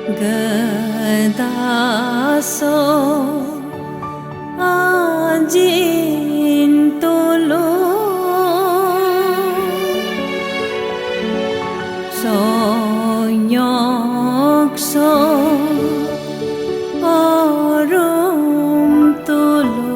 Gadaso ajin tolo sonyok so orum tolo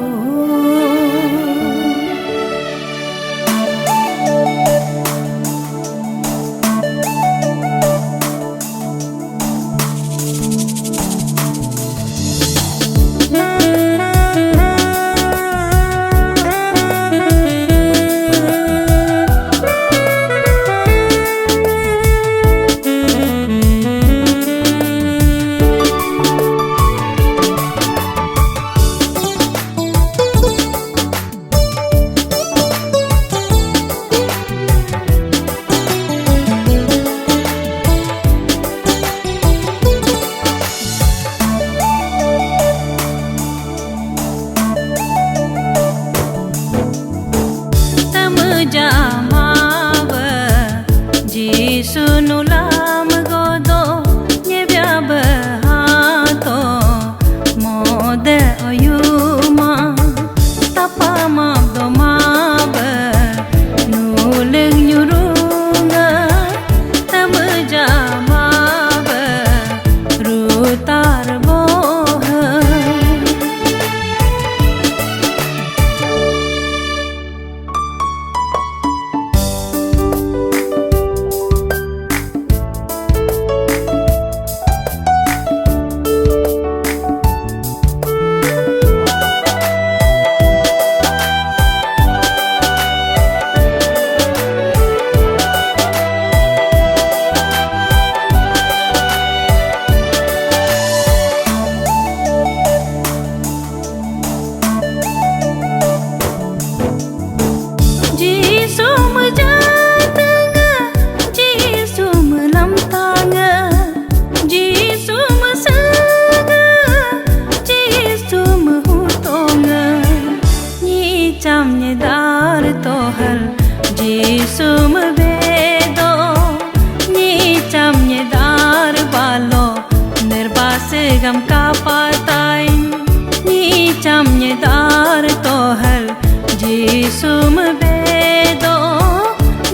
Sunulam godo nyebya bahato mode oyuma tapa mabdo mabe nuleng nyurunga tameja mabe rutar boha Dar tohal jisum bedo ni chamye dar balo nirbas gam ka patain ni chamye dar tohal jisum bedo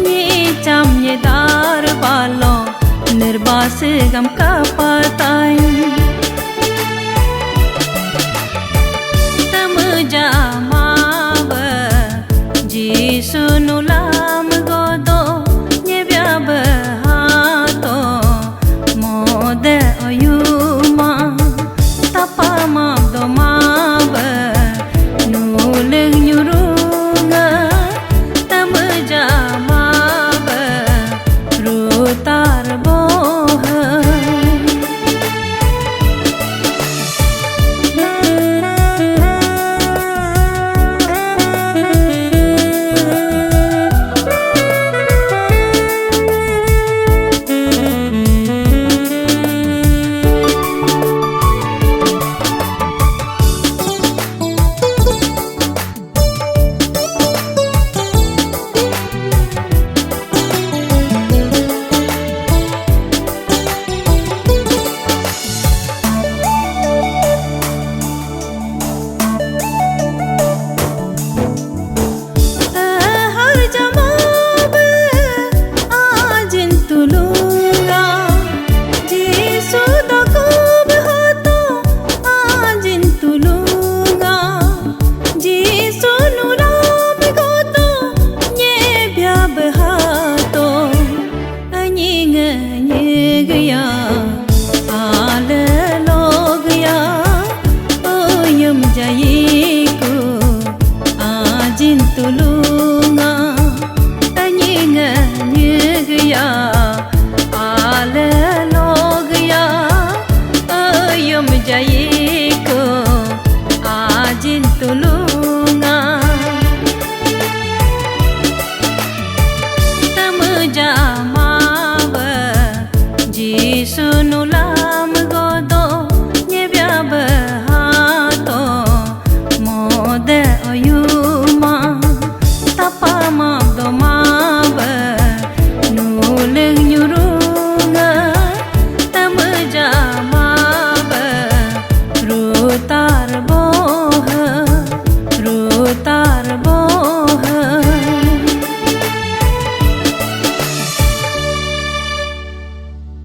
ni chamye dar balo nirbas gam ka patain tamja sunulam godo nyebya bahato mode oyuma tapa mabdo mabe nuleng nyurunga tameja mabe rutar boha gaya